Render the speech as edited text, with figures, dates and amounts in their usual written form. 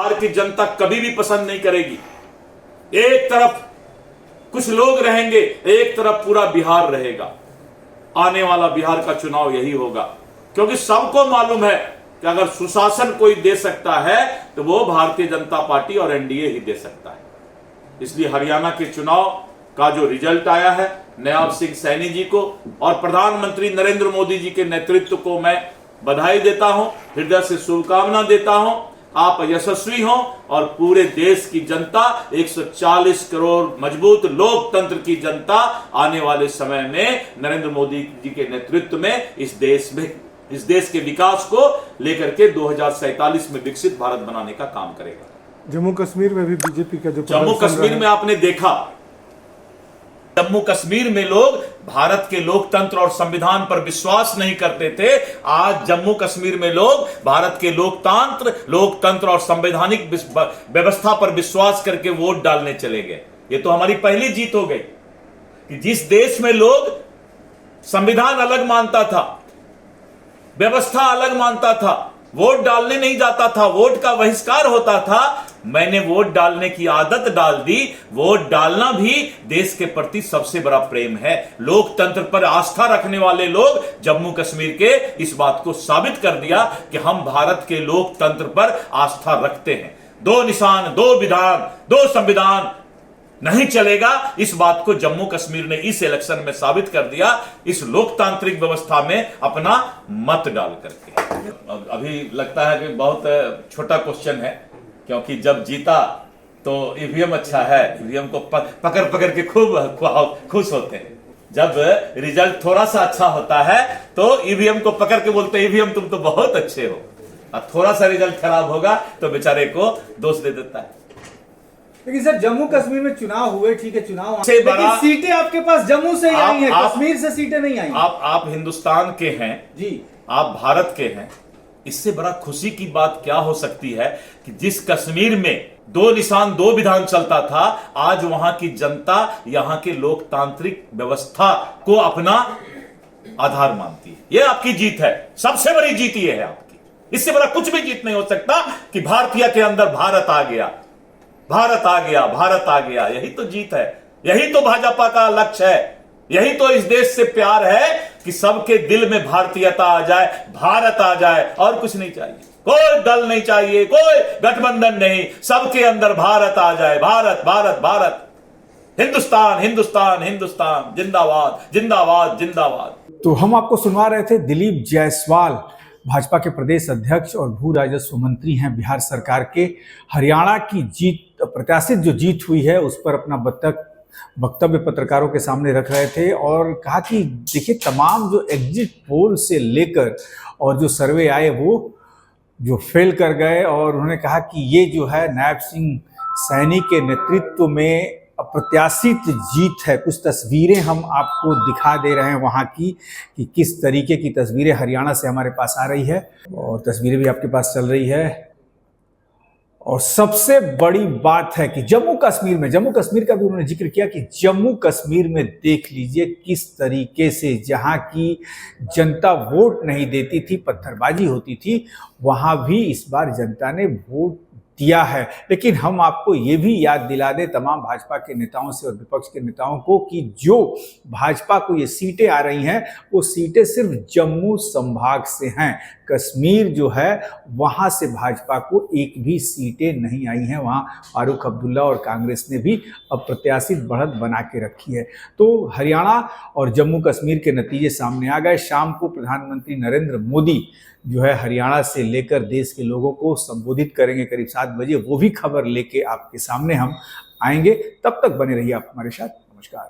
बिहार की जनता कभी भी पसंद नहीं करेगी। एक तरफ कुछ लोग रहेंगे, एक तरफ पूरा बिहार रहेगा। आने वाला बिहार का चुनाव यही होगा, क्योंकि सबको मालूम है कि अगर सुशासन कोई दे सकता है तो वो भारतीय जनता पार्टी और एनडीए ही दे सकता है। इसलिए हरियाणा के चुनाव का जो रिजल्ट आया है, नवाब सिंह सैनी जी को और प्रधानमंत्री नरेंद्र मोदी जी के नेतृत्व को मैं बधाई देता हूं, हृदय से शुभकामना देता हूं। आप यशस्वी हों और पूरे देश की जनता, 140 करोड़ मजबूत लोकतंत्र की जनता आने वाले समय में नरेंद्र मोदी जी के नेतृत्व में इस देश के विकास को लेकर के 2047 में विकसित भारत बनाने का काम करेगा। जम्मू कश्मीर में भी बीजेपी का जो जम्मू कश्मीर में आपने देखा, जम्मू कश्मीर में लोग भारत के लोकतंत्र और संविधान पर विश्वास नहीं करते थे। आज जम्मू कश्मीर में लोग भारत के लोकतंत्र और संवैधानिक व्यवस्था पर विश्वास करके वोट डालने चले गए। ये तो हमारी पहली जीत हो गई कि जिस देश में लोग संविधान अलग मानता था, व्यवस्था अलग मानता था, वोट डालने नहीं जाता था, वोट का बहिष्कार होता था, मैंने वोट डालने की आदत डाल दी। वोट डालना भी देश के प्रति सबसे बड़ा प्रेम है। लोकतंत्र पर आस्था रखने वाले लोग जम्मू कश्मीर के इस बात को साबित कर दिया कि हम भारत के लोकतंत्र पर आस्था रखते हैं। दो निशान, दो विधान, दो संविधान नहीं चलेगा, इस बात को जम्मू कश्मीर ने इस इलेक्शन में साबित कर दिया, इस लोकतांत्रिक व्यवस्था में अपना मत डाल करके। अभी लगता है कि बहुत छोटा क्वेश्चन है, क्योंकि जब जीता तो ईवीएम अच्छा है, ईवीएम को पकड़ पकड़ के खूब खुश होते हैं। जब रिजल्ट थोड़ा सा अच्छा होता है तो ईवीएम को पकड़ के बोलते हैं ईवीएम तुम तो बहुत अच्छे हो, और थोड़ा सा रिजल्ट खराब होगा तो बेचारे को दोष दे देता है। लेकिन सर जम्मू कश्मीर में चुनाव हुए, ठीक है, चुनाव से बड़ा सीटें आपके पास जम्मू से आई हैं, कश्मीर से सीटें नहीं आई। आप हिंदुस्तान के हैं जी, आप भारत के हैं। इससे बड़ा खुशी की बात क्या हो सकती है कि जिस कश्मीर में दो निशान दो विधान चलता था, आज वहां की जनता यहां के लोकतांत्रिक व्यवस्था को अपना आधार मानती है। यह आपकी जीत है, सबसे बड़ी जीत यह है आपकी। इससे बड़ा कुछ भी जीत नहीं हो सकता कि भारतीय के अंदर भारत आ गया, भारत आ गया, भारत आ गया। यही तो जीत है, यही तो भाजपा का लक्ष्य है, यही तो इस देश से प्यार है कि सबके दिल में भारतीयता आ जाए, भारत आ जाए, और कुछ नहीं चाहिए। कोई दल नहीं चाहिए, कोई गठबंधन नहीं, सबके अंदर भारत आ जाए। भारत भारत भारत, हिंदुस्तान हिंदुस्तान हिंदुस्तान, जिंदाबाद जिंदाबाद जिंदाबाद। तो हम आपको सुनवा रहे थे दिलीप जायसवाल, भाजपा के प्रदेश अध्यक्ष और भू राजस्व मंत्री हैं बिहार सरकार के। हरियाणा की जीत, प्रत्याशित जो जीत हुई है, उस पर अपना वक्तव्य पत्रकारों के सामने रख रहे थे और कहा कि देखिए, तमाम जो एग्जिट पोल से लेकर और जो सर्वे आए वो जो फेल कर गए, और उन्होंने कहा कि ये जो है नवाब सिंह सैनी के नेतृत्व में अप्रत्याशित जीत है। कुछ तस्वीरें हम आपको दिखा दे रहे हैं वहाँ की, कि किस तरीके की तस्वीरें हरियाणा से हमारे पास आ रही है, और तस्वीरें भी आपके पास चल रही है। और सबसे बड़ी बात है कि जम्मू कश्मीर का भी उन्होंने जिक्र किया कि जम्मू कश्मीर में देख लीजिए किस तरीके से जहां की जनता वोट नहीं देती थी, पत्थरबाजी होती थी, वहां भी इस बार जनता ने वोट दिया है। लेकिन हम आपको ये भी याद दिला दें तमाम भाजपा के नेताओं से और विपक्ष के नेताओं को कि जो भाजपा को ये सीटें आ रही हैं, वो सीटें सिर्फ जम्मू संभाग से हैं। कश्मीर जो है वहाँ से भाजपा को एक भी सीटें नहीं आई हैं। वहाँ फारूक अब्दुल्ला और कांग्रेस ने भी अप्रत्याशित बढ़त बना के रखी है। तो हरियाणा और जम्मू कश्मीर के नतीजे सामने आ गए। शाम को प्रधानमंत्री नरेंद्र मोदी जो है हरियाणा से लेकर देश के लोगों को संबोधित करेंगे करीब 7 बजे। वो भी खबर लेके आपके सामने हम आएंगे। तब तक बने रहिए आप हमारे साथ। नमस्कार।